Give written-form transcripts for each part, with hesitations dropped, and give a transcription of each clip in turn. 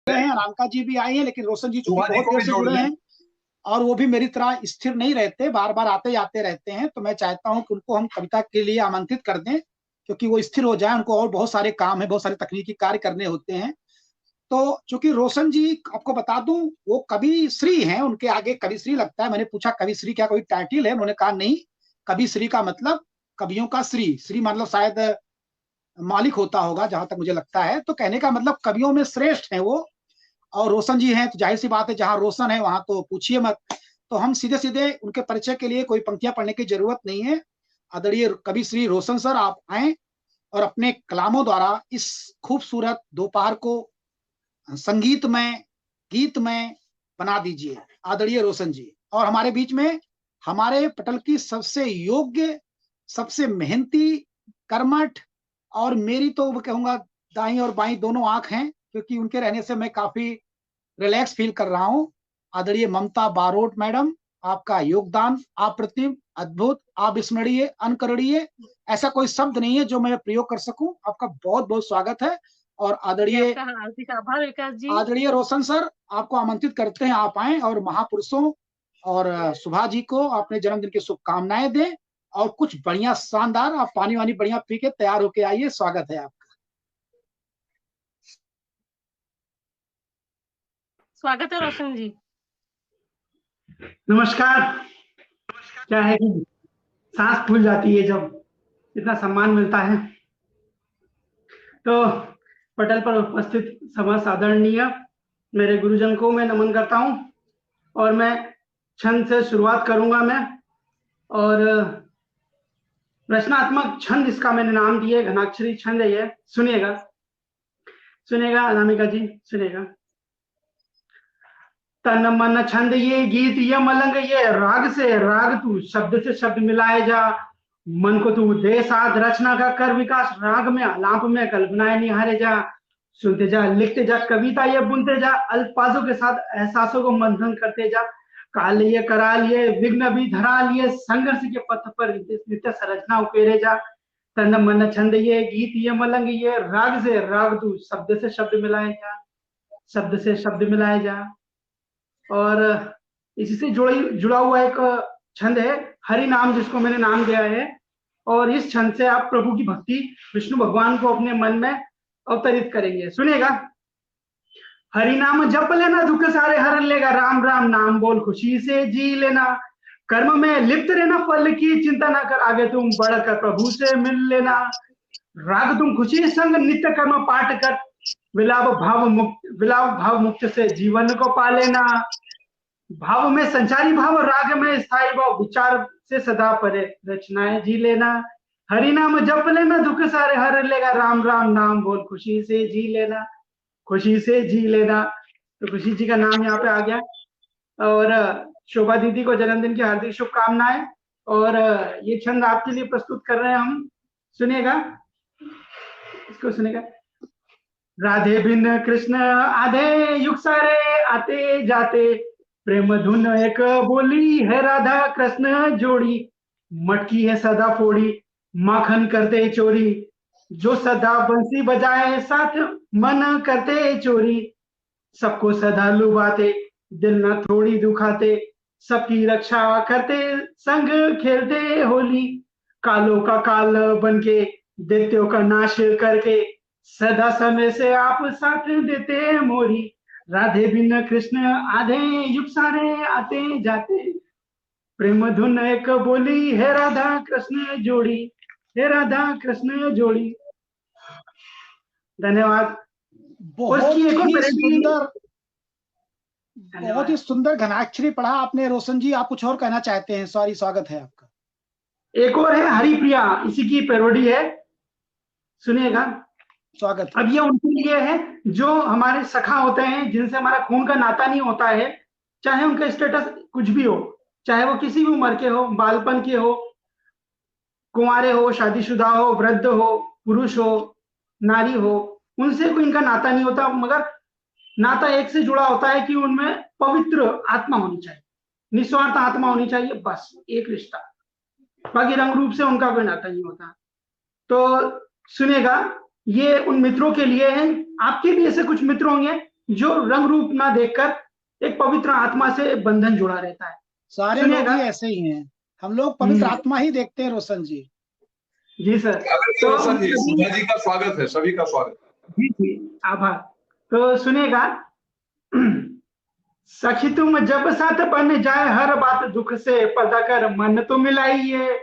हैं, अनामिका जी भी आई हैं, लेकिन रोशन जी चूंकि बहुत देर से जुड़े हैं और वो भी मेरी तरह स्थिर नहीं रहते, बार बार आते जाते रहते हैं, तो मैं चाहता हूं कि उनको हम कविता के लिए आमंत्रित कर दें, क्योंकि वो स्थिर हो जाए। उनको और बहुत सारे काम है, बहुत सारे तकनीकी कार्य करने होते हैं। तो चूंकि रोशन जी, आपको बता दूं, वो कवि श्री हैं, उनके आगे कवि श्री लगता है। मैंने पूछा कवि श्री क्या कोई टाइटिल है? उन्होंने कहा नहीं, कवि श्री का मतलब कवियों का श्री, श्री मतलब शायद मालिक होता होगा, जहां तक मुझे लगता है। तो कहने का मतलब कवियों में श्रेष्ठ है वो। और रोशन जी हैं तो जाहिर सी बात है, जहां रोशन है वहां तो पूछिए मत। तो हम सीधे सीधे उनके परिचय के लिए कोई पंक्तियां पढ़ने की जरूरत नहीं है। आदरणीय कवि श्री रोशन सर, आप आए और अपने कलामों द्वारा इस खूबसूरत दोपहर को संगीतमय, गीतमय बना दीजिए, आदरणीय रोशन जी। और हमारे बीच में हमारे पटल की सबसे योग्य, सबसे मेहनती, कर्मठ, और मेरी तो कहूंगा दाई और बाई दोनों आंख हैं, क्योंकि उनके रहने से मैं काफी रिलैक्स फील कर रहा हूं। आदरणीय ममता बारोट मैडम, आपका योगदान अप्रतिम, अद्भुत, अविस्मरणीय, अनकरणीय, ऐसा कोई शब्द नहीं है जो मैं प्रयोग कर सकूं। आपका बहुत बहुत स्वागत है। और आदरणीय रोशन सर, आपको आमंत्रित करते हैं, आप आए और महापुरुषों और सुभा जी को अपने जन्मदिन की शुभकामनाएं दें। और कुछ बढ़िया शानदार, आप पानी वानी बढ़िया पी के तैयार होके आइए। स्वागत है आपका। स्वागत है रोशन जी। नमस्कार। क्या है कि सांस फूल जाती है जब इतना सम्मान मिलता है। तो पटल पर उपस्थित समस्त आदरणीय मेरे गुरुजन को मैं नमन करता हूं और मैं छंद से शुरुआत करूंगा मैं। और रचनात्मक छंद इसका मैंने नाम दिया, घनाक्षरी छंद है ये। सुनिएगा सुनिएगा अनामिका जी, सुनिएगा। तन मन छंद ये गीत ये मलंग ये राग से राग तू शब्द से शब्द मिलाए जा। मन को तू दे साध रचना का कर विकास, राग में आलाप में कल्पनाएं निहारे जा। सुनते जा लिखते जा कविता ये बुनते जा, अल्फाजों के साथ एहसासों को मंथन करते जा। काल लिए करा लिए विघ्न भी धरा लिए, संघर्ष के पथ पर नित्य संरचना उकेरे जा। तन मन छंद ये गीत ये मलंग ये राग से राग तू शब्द से शब्द मिलाए जा, शब्द से शब्द मिलाए जा। और इसी से जुड़ा हुआ एक छंद है हरि नाम, जिसको मैंने नाम दिया है। और इस छंद से आप प्रभु की भक्ति, विष्णु भगवान को अपने मन में अवतरित करेंगे। सुनिएगा। हरि नाम जप लेना दुख सारे हर लेगा, राम राम नाम बोल खुशी से जी लेना। कर्म में लिप्त रहना फल की चिंता ना कर, आगे तुम बढ़कर प्रभु से मिल लेना। राग तुम खुशी संग नित्य कर्म पाठ कर, विलाप भाव मुक्त से जीवन को पा लेना। भाव में संचारी भाव, राग में स्थायी भाव, विचार से सदा परे रचनाएं जी लेना। हरि नाम जप लेना दुख सारे हर लेगा, राम राम नाम बोल खुशी से जी लेना, खुशी से जी लेना। तो खुशी जी का नाम यहाँ पे आ गया। और शोभा दीदी को जन्मदिन की हार्दिक शुभकामनाएं। और ये छंद आपके लिए प्रस्तुत कर रहे हैं हम। सुनिएगा, इसको सुनिएगा। राधे बिन कृष्ण आधे युग सारे आते जाते, प्रेम धुन एक बोली है राधा कृष्ण जोड़ी। मटकी है सदा फोड़ी माखन करते चोरी, जो सदा बंसी बजाए साथ मन करते चोरी। सबको सदा लुभाते दिल न थोड़ी दुखाते, सबकी रक्षा करते संग खेलते होली। कालों का काल बनके दैत्यों का नाश करके, सदा समय से आप साथ देते मोरी। राधे बिन कृष्ण आधे युग सारे आते जाते, प्रेम धुन एक बोली है राधा कृष्ण जोड़ी, हे राधा कृष्ण जोड़ी। धन्यवाद। बहुत ही सुंदर घनाक्षरी पढ़ा आपने रोशन जी। आप कुछ और कहना चाहते हैं? सॉरी, स्वागत है आपका। एक और है हरिप्रिया, इसी की पैरोडी है। सुनिएगा, स्वागत। अब ये उनके लिए है जो हमारे सखा होते हैं, जिनसे हमारा खून का नाता नहीं होता है, चाहे उनका स्टेटस कुछ भी हो, चाहे वो किसी भी उम्र के हो, बालपन के हो, कुंवारे हो, शादीशुदा हो, वृद्ध हो, पुरुष हो, नारी हो, उनसे कोई इनका नाता नहीं होता। मगर नाता एक से जुड़ा होता है कि उनमें पवित्र आत्मा होनी चाहिए, निस्वार्थ आत्मा होनी चाहिए, बस एक रिश्ता। बाकी रंग रूप से उनका कोई नाता नहीं होता। तो सुनेगा, ये उन मित्रों के लिए है, आपके भी ऐसे कुछ मित्र होंगे जो रंग रूप ना देखकर एक पवित्र आत्मा से बंधन जुड़ा रहता है। सारे लोग ही ऐसे ही हैं, हम लोग पवित्र आत्मा ही देखते हैं रोशन जी। जी सर। तो रोशन जी, सुधा जी का स्वागत है, सभी का स्वागत। जी जी, आभार। तो सुनेगा, सखी तुम जब साथ बन जाए हर बात दुख से पर्दा कर मन तो मिलाइए।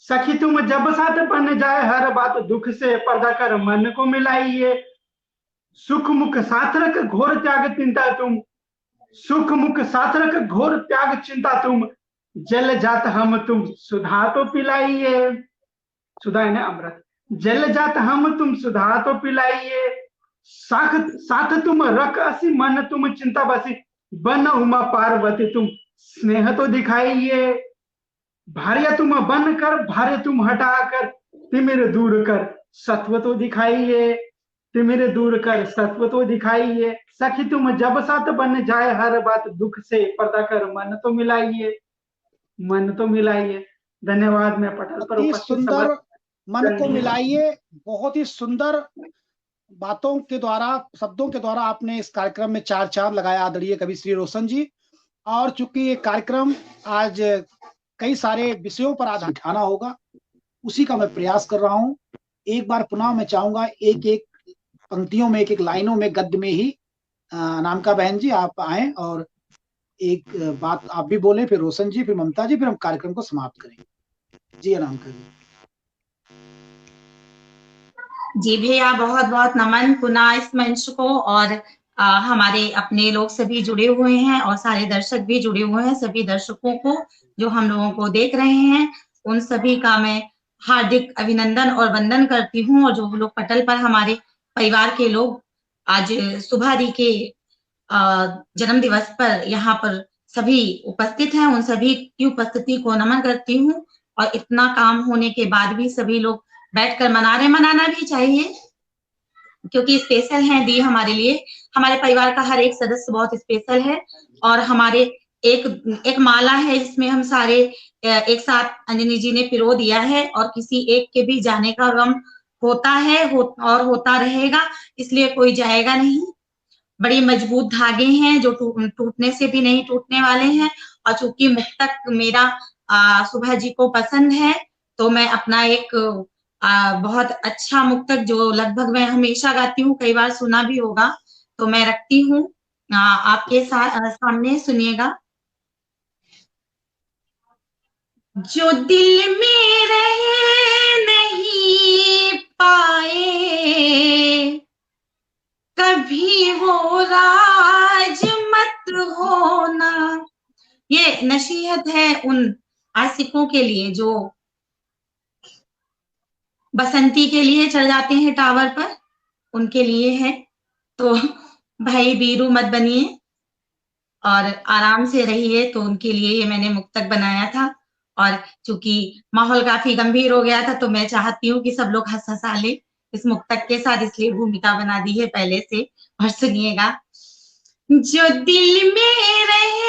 सखी तुम जब साथ बन जाए हर बात दुख से पर्दा कर मन को मिलाइए। सुख मुख साथ रख घोर त्याग चिंता तुम, सुख मुख साथ रख घोर त्याग चिंता तुम, जल जात हम तुम सुधा तो पिलाइए। सुधा है ना अमृत। जल जात हम तुम सुधा तो पिलाइए। साथ साथ तुम रख असी मन तुम चिंता बसी, बन उमा पार्वती तुम स्नेह तो दिखाइए। भार्य तुम बन कर भार्य तुम हटा कर, तिमिर दूर कर सत्व तो दिखाइए। तिमिर दूर कर सत्व तो दिखाइए। सखी तुम जब साथ बन जाए हर बात दुख से पर्दा कर मन तो मिलाइए, मन तो मिलाइए। धन्यवाद। मैं पटल पर उपस्थित सुंदर मन को मिलाइए, बहुत ही सुंदर बातों के द्वारा, शब्दों के द्वारा आपने इस कार्यक्रम में चार चांद लगाया आदरणीय कवि श्री रोशन जी। और चूंकि ये कार्यक्रम आज कई सारे विषयों पर आधारित उठाना होगा, उसी का मैं प्रयास कर रहा हूं। एक बार पुनः मैं चाहूंगा एक एक पंक्तियों में, एक एक लाइनों में, गद्य में ही अनामिका बहन जी आप आए और एक बात आप भी बोले, फिर रोशन जी, फिर ममता जी, फिर हम कार्यक्रम को समाप्त करेंगे। जी अनामिका जी। जी भैया, बहुत बहुत नमन पुनः इस मंच को, और हमारे अपने लोग सभी जुड़े हुए हैं और सारे दर्शक भी जुड़े हुए हैं। सभी दर्शकों को जो हम लोगों को देख रहे हैं, उन सभी का मैं हार्दिक अभिनंदन और वंदन करती हूँ। और जो लोग पटल पर हमारे परिवार के लोग आज सुभा दी के जन्म दिवस पर यहाँ पर सभी उपस्थित हैं, उन सभी की उपस्थिति को नमन करती हूँ। और इतना काम होने के बाद भी सभी लोग बैठकर मना रहे, मनाना भी चाहिए, क्योंकि स्पेशल है दी हमारे लिए। हमारे परिवार का हर एक सदस्य बहुत स्पेशल है। और हमारे एक माला है जिसमें हम सारे एक साथ अंजनी जी ने पिरो दिया है, और किसी एक के भी जाने का गम होता है और होता रहेगा, इसलिए कोई जाएगा नहीं। बड़ी मजबूत धागे हैं जो टूटने से भी नहीं टूटने वाले हैं। और चूंकि मुक्तक मेरा सुभा जी को पसंद है, तो मैं अपना एक बहुत अच्छा मुक्तक जो लगभग मैं हमेशा गाती हूँ, कई बार सुना भी होगा, तो मैं रखती हूँ आपके सामने। सुनिएगा। जो दिल में रह नहीं पाए कभी वो राज मत होना। ये नसीहत है उन आशिकों के लिए जो बसंती के लिए चढ़ जाते हैं टावर पर, उनके लिए है। तो भाई बीरू मत बनिए और आराम से रहिए। तो उनके लिए ये मैंने मुक्तक बनाया था। और चूंकि माहौल काफी गंभीर हो गया था, तो मैं चाहती हूँ कि सब लोग हंस हंसा ले इस मुक्तक के साथ, इसलिए भूमिका बना दी है पहले से। और सुनिएगा। जो दिल में रह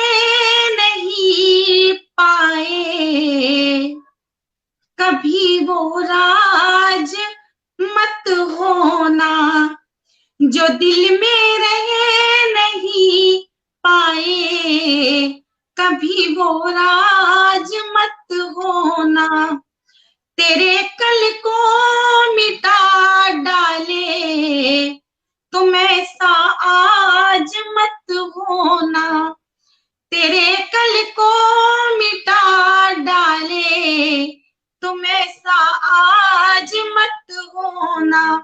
नहीं पाए कभी वो राज मत होना। जो दिल में रह नहीं पाए कभी वो राज मत होना। तेरे कल को मिटा डाले तुम ऐसा आज मत होना। तेरे कल को मिटा डाले तुम ऐसा आज मत होना।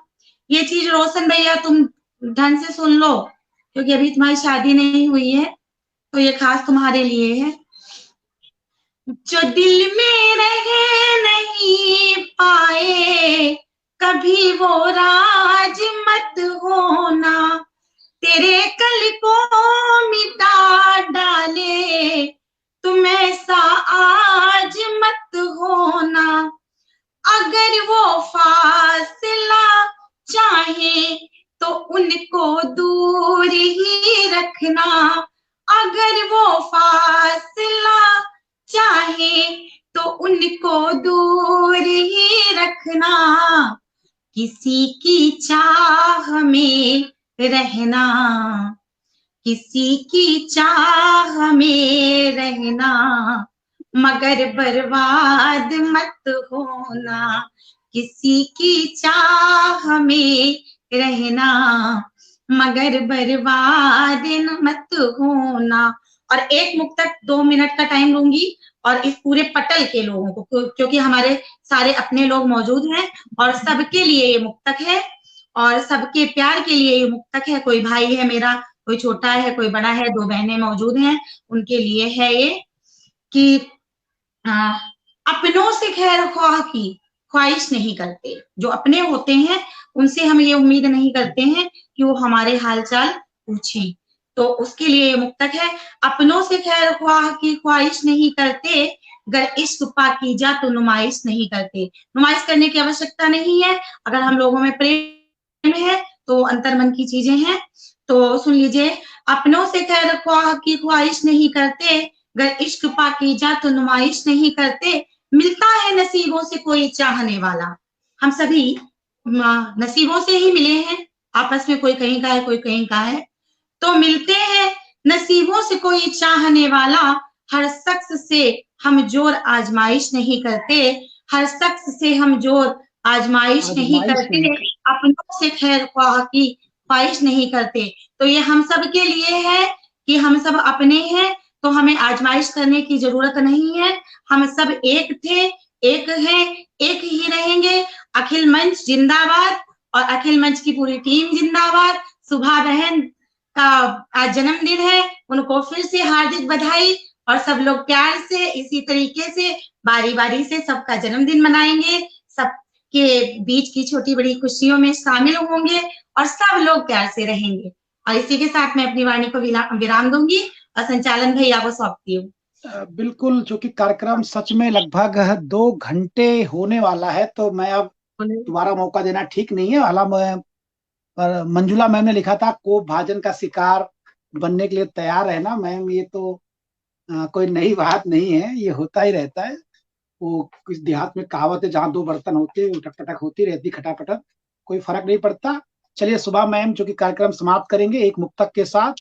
ये चीज रोशन भैया तुम ढंग से सुन लो, क्योंकि अभी तुम्हारी शादी नहीं हुई है, तो ये खास तुम्हारे लिए है। जो दिल में रह नहीं पाए कभी वो राज मत होना। तेरे कल को मिटा डाले तुम ऐसा आज मत होना। अगर वो फासला चाहे तो उनको दूर ही रखना। अगर वो फासला चाहे तो उनको दूर ही रखना। किसी की चाह में रहना किसी की चाह में रहना मगर बर्बाद मत होना, किसी की चाह में रहना मगर बर्बाद मत होना। और एक मुक्तक 2 मिनट का टाइम लूंगी और इस पूरे पटल के लोगों को, क्योंकि हमारे सारे अपने लोग मौजूद हैं और सबके लिए ये मुक्तक है और सबके प्यार के लिए ये मुक्तक है। कोई भाई है मेरा, कोई छोटा है, कोई बड़ा है, 2 बहनें मौजूद हैं, उनके लिए है ये कि अपनों से खैर ख्वाह की ख्वाहिश नहीं करते। जो अपने होते हैं उनसे हम ये उम्मीद नहीं करते हैं कि वो हमारे हालचाल पूछें। तो उसके लिए ये मुक्तक है, अपनों से खैर ख्वाह की ख्वाहिश नहीं करते, गर इश्क पाकीज़ा तो नुमाइश नहीं करते। नुमाइश करने की आवश्यकता नहीं है, अगर हम लोगों में प्रेम है तो अंतर्मन की चीजें हैं। तो सुन लीजिए, अपनों से खैर ख्वाह की ख्वाहिश नहीं करते, गर इश्क पाकीज़ा तो नुमाइश नहीं करते, मिलता है नसीबों से कोई चाहने वाला। हम सभी नसीबों से ही मिले हैं, आपस में कोई कहीं का है, कोई कहीं का है, तो मिलते हैं नसीबों से कोई चाहने वाला। हर शख्स से हम जोर आजमाइश नहीं करते, हर शख्स से हम जोर आजमाइश नहीं करते, अपनों से खैर ख्वाह की ख्वाहिश नहीं करते। तो ये हम सब के लिए है कि हम सब अपने हैं, तो हमें आजमाइश करने की जरूरत नहीं है। हम सब एक थे, एक हैं, एक ही रहेंगे। अखिल मंच जिंदाबाद और अखिल मंच की पूरी टीम जिंदाबाद। सुभा बहन का आज जन्मदिन है, उनको फिर से हार्दिक बधाई। और सब लोग प्यार से इसी तरीके से बारी बारी से सबका जन्मदिन मनाएंगे, सबके बीच की छोटी बड़ी खुशियों में शामिल होंगे और सब लोग प्यार से रहेंगे। और इसी के साथ मैं अपनी वाणी को विराम दूंगी और संचालन भैया को सौंपती हूँ। बिल्कुल, चूंकि कार्यक्रम सच में लगभग 2 घंटे होने वाला है, तो मैं अब दोबारा मौका देना ठीक नहीं है। हालांकि मंजुला मैम ने लिखा था कोप भाजन का शिकार बनने के लिए तैयार है ना मैम, ये तो कोई नई बात नहीं है, ये होता ही रहता है। वो किस देहात में कहावत है, जहाँ 2 बर्तन होते हैं उठक पटक होती रहती, खटापटक, कोई फर्क नहीं पड़ता। चलिए सुबह मैम जो कि कार्यक्रम समाप्त करेंगे एक मुक्तक के साथ।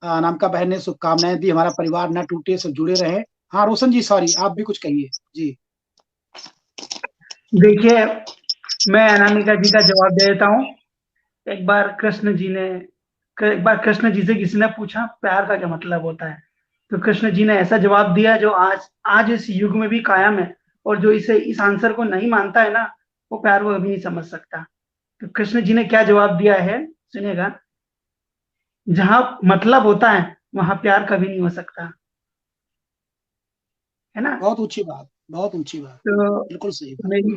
नामका बहन ने शुभकामनाएं दी, हमारा परिवार न टूटे, सब जुड़े रहे। हाँ रोशन जी, सॉरी, आप भी कुछ कहिए जी। देखिए, मैं अनामिका जी का जवाब दे देता हूँ। एक बार कृष्ण जी से किसी ने पूछा प्यार का क्या मतलब होता है, तो कृष्ण जी ने ऐसा जवाब दिया जो आज इस युग में भी कायम है, और जो इस आंसर को नहीं मानता है ना, वो प्यार को कभी नहीं समझ सकता। तो कृष्ण जी ने क्या जवाब दिया है सुनिएगा, जहां मतलब होता है वहां प्यार कभी नहीं हो सकता, है ना। बहुत ऊंची बात, बहुत ऊंची बात, तो बिल्कुल सही बात। मेरी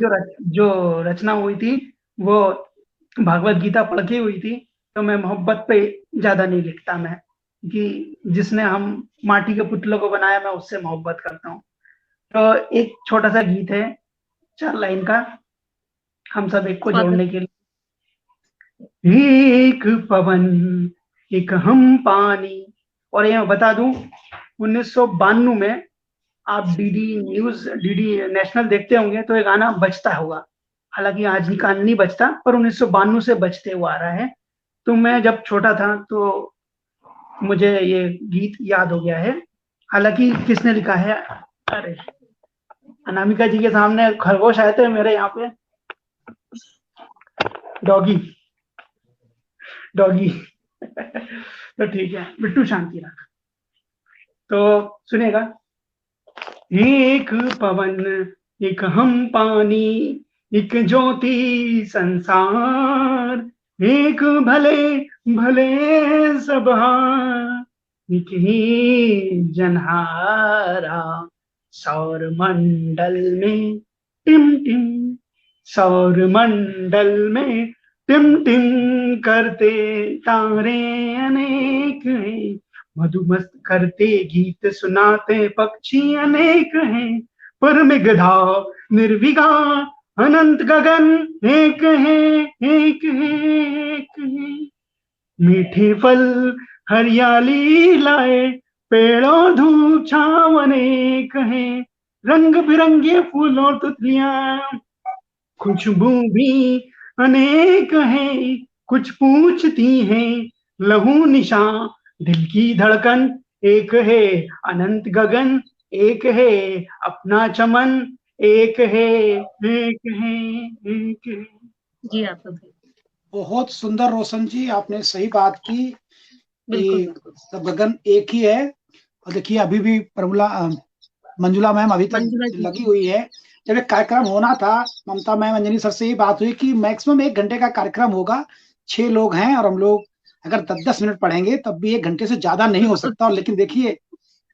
जो रचना हुई थी वो भागवत गीता पढ़ के हुई थी। तो मैं मोहब्बत पे ज्यादा नहीं लिखता, मैं कि जिसने हम माटी के पुतलों को बनाया, मैं उससे मोहब्बत करता हूँ। तो एक छोटा सा गीत है 4 लाइन का, हम सब एक को जोड़ने के लिए। एक पवन एक हम पानी। और ये मैं बता दूं, 1992 में आप डीडी नेशनल देखते होंगे तो ये गाना बजता होगा। हालांकि आज ही गाना नहीं बजता, पर 1992 से बजते हुआ आ रहा है। तो मैं जब छोटा था तो मुझे ये गीत याद हो गया है। हालांकि किसने लिखा है, अरे अनामिका जी के सामने खरगोश आए थे मेरे यहाँ पे, डॉगी तो ठीक है, बिट्टू शांति रख। तो सुनेगा, एक पवन एक हम पानी, एक ज्योति संसार, एक भले भले सब हार, एक ही जनहारा। सौर मंडल में टिम टिम, सौर मंडल में टिम टिम करते तारे अनेक हैं, मधुमस्त करते गीत सुनाते पक्षी अनेक हैं, पर मेघधा निर्विकार अनंत गगन एक है, एक है, एक है। मीठे फल हरियाली लाए, पेड़ों धूप छांव अनेक है, रंग बिरंगे फूलों तितलियां खुशबू भी अनेक है, कुछ पूछती हैं लहू निशान दिल की धड़कन एक है, अनंत गगन एक है, अपना चमन एक है, एक है, एक है। जी आप तो बहुत सुंदर रोशन जी, आपने सही बात की बिल्कुल कि बिल्कुल। सब गगन एक ही है। और देखिए अभी भी मंजुला मैम अभी तक मंजुला जी लगी हुई है। जब एक कार्यक्रम होना था, ममता मैम अंजनी सर से ये बात हुई कि मैक्सिमम 1 घंटे का कार्यक्रम होगा, 6 लोग हैं और हम लोग अगर 10-10 मिनट पढ़ेंगे तब भी 1 घंटे से ज्यादा नहीं हो सकता। और लेकिन देखिए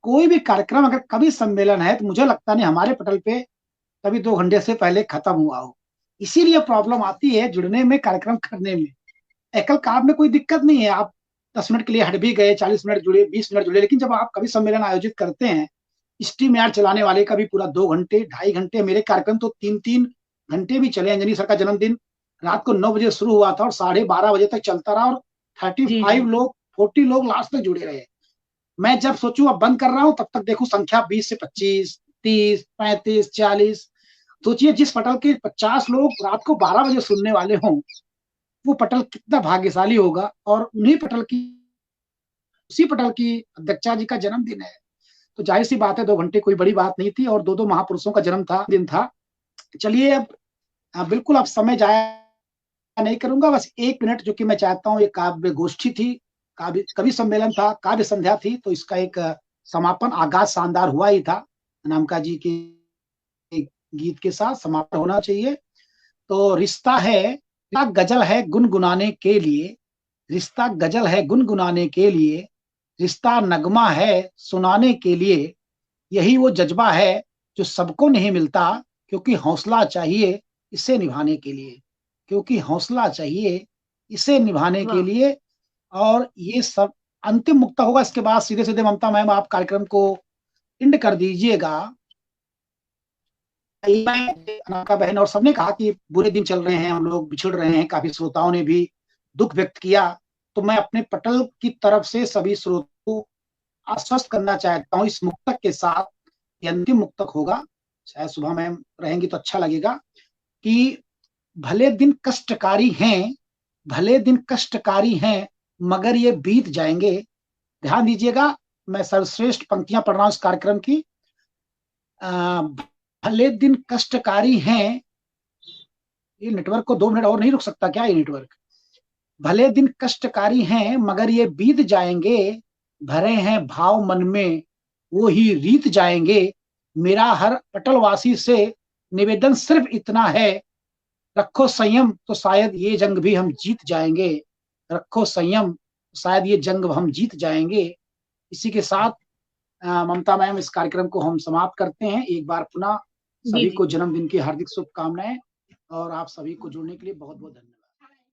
कोई भी कार्यक्रम अगर कभी सम्मेलन है तो मुझे लगता नहीं हमारे पटल पे कभी 2 घंटे से पहले खत्म हुआ हो। इसीलिए प्रॉब्लम आती है जुड़ने में, कार्यक्रम करने में। एकल काम में कोई दिक्कत नहीं है, आप 10 मिनट के लिए हट भी गए, 40 मिनट जुड़े, 20 मिनट जुड़े, लेकिन जब आप कभी सम्मेलन आयोजित करते हैं, स्ट्रीम यार्ड चलाने वाले का भी पूरा 2 घंटे 2.5 घंटे, मेरे कार्यक्रम तो 3-3 घंटे भी चले। अंजनी सर का जन्मदिन रात को 9 बजे शुरू हुआ था और 12:30 बजे तक चलता रहा और जी 35 लोग 40 लोग लास्ट तक जुड़े रहे। मैं जब सोचूं अब बंद कर रहा हूं तब तक देखूं संख्या 20 से 25, 30, 35, 40। सोचिए जिस पटल के 50 लोग रात को 12 बजे सुनने वाले हों, वो पटल कितना भाग्यशाली होगा। और उसी पटल की अध्यक्षा जी का जन्मदिन है, तो जाहिर सी बात है 2 घंटे कोई बड़ी बात नहीं थी और दो महापुरुषों का जन्म था दिन था। चलिए अब बिल्कुल अब समय जाया नहीं करूंगा, बस 1 मिनट जो कि मैं चाहता हूँ, एक काव्य गोष्ठी थी, काव्य कवि सम्मेलन था, काव्य संध्या थी, तो इसका एक समापन आगाज शानदार हुआ ही था। अनामिका जी के गीत के साथ समापन होना चाहिए। तो रिश्ता गजल है गुनगुनाने के लिए, रिश्ता गजल है गुनगुनाने के लिए, रिश्ता नगमा है सुनाने के लिए। यही वो जज्बा है जो सबको नहीं मिलता, क्योंकि हौसला चाहिए इसे निभाने के लिए, क्योंकि हौसला चाहिए इसे निभाने के वाह लिए। और ये सब अंतिम मुक्ता होगा। इसके बाद सीधे सीधे ममता मैम आप कार्यक्रम को एंड कर दीजिएगा। अनामिका बहन और सबने कहा कि बुरे दिन चल रहे हैं, हम लोग बिछड़ रहे हैं, काफी श्रोताओं ने भी दुख व्यक्त किया। तो मैं अपने पटल की तरफ से सभी श्रोताओं को आश्वस्त करना चाहता हूँ इस मुक्तक के साथ, ये अंतिम मुक्तक होगा, शायद सुबह मैम रहेंगी तो अच्छा लगेगा, कि भले दिन कष्टकारी हैं, भले दिन कष्टकारी हैं, मगर ये बीत जाएंगे। ध्यान दीजिएगा, मैं सर्वश्रेष्ठ पंक्तियां पढ़ रहा हूं इस कार्यक्रम की। भले दिन कष्टकारी हैं, ये नेटवर्क को 2 मिनट और नहीं रुक सकता क्या ये नेटवर्क? भले दिन कष्टकारी हैं मगर ये बीत जाएंगे, भरे हैं भाव मन में वो ही रीत जाएंगे। मेरा हर पटलवासी से निवेदन सिर्फ इतना है, रखो संयम तो शायद ये जंग भी हम जीत जाएंगे, रखो संयम शायद ये जंग हम जीत जाएंगे। इसी के साथ ममता मैम इस कार्यक्रम को हम समाप्त करते हैं। एक बार पुनः जी सभी जी को जन्मदिन की हार्दिक शुभकामनाएं और आप सभी को जुड़ने के लिए बहुत बहुत धन्यवाद।